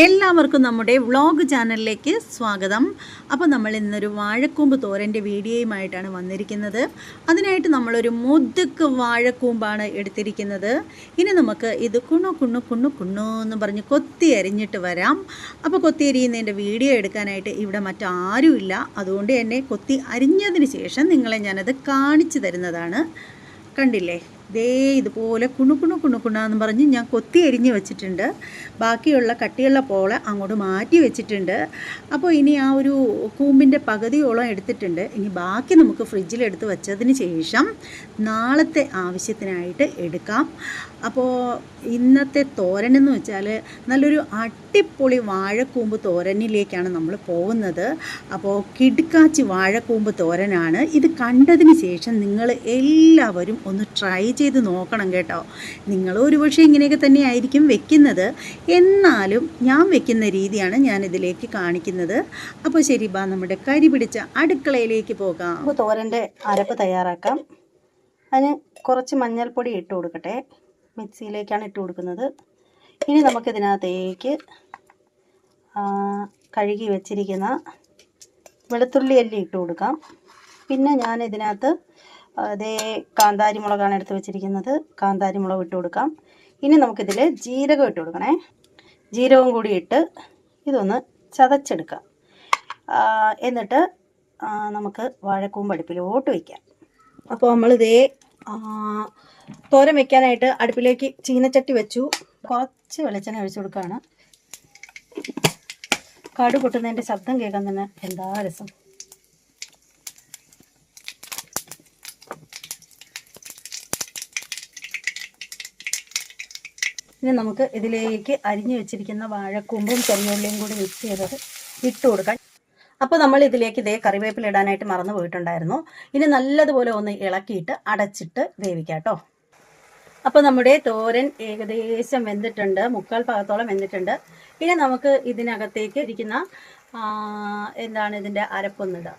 എല്ലാവർക്കും നമ്മുടെ വ്ളോഗ് ചാനലിലേക്ക് സ്വാഗതം. അപ്പോൾ നമ്മൾ ഇന്നൊരു വാഴക്കൂമ്പ് തോരൻ്റെ വീഡിയോയുമായിട്ടാണ് വന്നിരിക്കുന്നത്. അതിനായിട്ട് നമ്മളൊരു മുതുക്ക് വാഴക്കൂമ്പാണ് എടുത്തിരിക്കുന്നത്. ഇനി നമുക്ക് ഇത് കുണ്ണു എന്ന് പറഞ്ഞ് കൊത്തി അരിഞ്ഞിട്ട് വരാം. അപ്പോൾ കൊത്തി അരിയുന്നതിൻ്റെ വീഡിയോ എടുക്കാനായിട്ട് ഇവിടെ മറ്റാരുമില്ല. അതുകൊണ്ട് തന്നെ കൊത്തി അരിഞ്ഞതിന് ശേഷം നിങ്ങളെ ഞാനത് കാണിച്ചു തരുന്നതാണ്. കണ്ടില്ലേ, ദേ ഇതുപോലെ കുണ്ണുന്ന് പറഞ്ഞ് ഞാൻ കൊത്തി അരിഞ്ഞ് വെച്ചിട്ടുണ്ട്. ബാക്കിയുള്ള കട്ടിയുള്ള പോള അങ്ങോട്ട് മാറ്റി വെച്ചിട്ടുണ്ട്. അപ്പോൾ ഇനി ആ ഒരു കൂമ്പിൻ്റെ പകുതിയോളം എടുത്തിട്ടുണ്ട്. ഇനി ബാക്കി നമുക്ക് ഫ്രിഡ്ജിലെടുത്ത് വെച്ചതിന് ശേഷം നാളത്തെ ആവശ്യത്തിനായിട്ട് എടുക്കാം. അപ്പോൾ ഇന്നത്തെ തോരനെന്ന് വെച്ചാൽ നല്ലൊരു അടിപൊളി വാഴക്കൂമ്പ് തോരനിലേക്കാണ് നമ്മൾ പോകുന്നത്. അപ്പോൾ കിടുക്കാച്ചി വാഴക്കൂമ്പ് തോരനാണ്. ഇത് കണ്ടതിന് ശേഷം നിങ്ങൾ എല്ലാവരും ഒന്ന് ട്രൈ ചെയ്ത് നോക്കണം കേട്ടോ. നിങ്ങൾ ഒരുപക്ഷെ ഇങ്ങനെയൊക്കെ തന്നെ ആയിരിക്കും വെക്കുന്നത്, എന്നാലും ഞാൻ വെക്കുന്ന രീതിയാണ് ഞാനിതിലേക്ക് കാണിക്കുന്നത്. അപ്പോൾ ശരി, നമ്മുടെ കരി പിടിച്ച അടുക്കളയിലേക്ക് പോകാം. അപ്പോൾ തോരൻ്റെ അരപ്പ് തയ്യാറാക്കാം. അതിന് കുറച്ച് മഞ്ഞൾപ്പൊടി ഇട്ട് കൊടുക്കട്ടെ. മിക്സിയിലേക്കാണ് ഇട്ട് കൊടുക്കുന്നത്. ഇനി നമുക്കിതിനകത്തേക്ക് കഴുകി വെച്ചിരിക്കുന്ന വെളുത്തുള്ളി അല്ലി ഇട്ട് കൊടുക്കാം. പിന്നെ ഞാൻ ഇതിനകത്ത് കാന്താരി മുളകാണ് എടുത്ത് വെച്ചിരിക്കുന്നത്. കാന്താരി മുളക് ഇട്ട് കൊടുക്കാം. ഇനി നമുക്കിതിൽ ജീരകം ഇട്ട് കൊടുക്കണേ. ജീരകം കൂടി ഇട്ട് ഇതൊന്ന് ചതച്ചെടുക്കാം. എന്നിട്ട് നമുക്ക് വാഴക്കൂമ്പ് അടുപ്പിലോട്ട് വയ്ക്കാം. അപ്പോൾ നമ്മളിതേ തോരൻ വെക്കാനായിട്ട് അടുപ്പിലേക്ക് ചീനച്ചട്ടി വെച്ചു. കുറച്ച് വെളിച്ചെണ്ണ ഒഴിച്ചു കൊടുക്കുകയാണ്. കടു പൊട്ടുന്നതിൻ്റെ ശബ്ദം കേൾക്കാൻ തന്നെ എന്താ രസം. ഇനി നമുക്ക് ഇതിലേക്ക് അരിഞ്ഞു വെച്ചിരിക്കുന്ന വാഴക്കൂമ്പും ചെറിയുള്ളിയും കൂടി മിക്സ് ചെയ്തത് ഇട്ട് കൊടുക്കാം. അപ്പോൾ നമ്മൾ ഇതിലേക്ക് കറിവേപ്പില ഇടാനായിട്ട് മറന്നു പോയിട്ടുണ്ടായിരുന്നു. ഇനി നല്ലതുപോലെ ഒന്ന് ഇളക്കിയിട്ട് അടച്ചിട്ട് വേവിക്കാം കേട്ടോ. അപ്പോൾ നമ്മുടെ തോരൻ ഏകദേശം വെന്തിട്ടുണ്ട്, 3/4 ഭാഗത്തോളം വെന്തിട്ടുണ്ട്. ഇനി നമുക്ക് ഇതിനകത്തേക്ക് ഇരിക്കുന്ന ഇതിൻ്റെ അരപ്പൊന്നിടാം.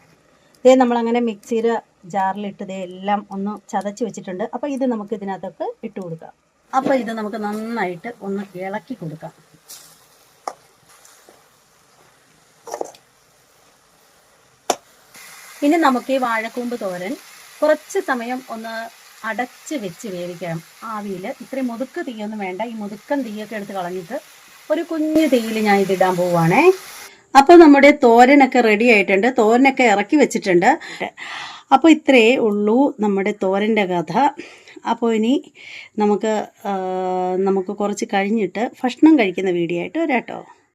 നമ്മളങ്ങനെ മിക്സിയുടെ ജാറിലിട്ട് എല്ലാം ഒന്ന് ചതച്ച് വെച്ചിട്ടുണ്ട്. അപ്പോൾ ഇത് നമുക്ക് ഇതിനകത്തൊക്കെ ഇട്ട് കൊടുക്കാം. അപ്പോൾ ഇത് നമുക്ക് നന്നായിട്ട് ഒന്ന് ഇളക്കി കൊടുക്കാം. ഇനി നമുക്ക് ഈ വാഴക്കൂമ്പ് തോരൻ കുറച്ച് സമയം ഒന്ന് അടച്ച് വെച്ച് വേവിക്കാം ആവിയിൽ. ഇത്രയും മുതുക്ക് തീയൊന്നും വേണ്ട. ഈ മുതുക്കൻ തീയൊക്കെ എടുത്ത് കളഞ്ഞിട്ട് ഒരു കുഞ്ഞു തീയിൽ ഞാൻ ഇതിടാൻ പോവുകയാണേ. അപ്പോൾ നമ്മുടെ തോരനൊക്കെ റെഡി ആയിട്ടുണ്ട്. തോരനൊക്കെ ഇറക്കി വെച്ചിട്ടുണ്ട്. അപ്പോൾ ഇത്രയേ ഉള്ളൂ നമ്മുടെ തോരൻ്റെ കഥ. അപ്പോൾ ഇനി നമുക്ക് കുറച്ച് കഴിഞ്ഞിട്ട് ഭക്ഷണം കഴിക്കുന്ന വീഡിയോ ആയിട്ട് വരാം കേട്ടോ.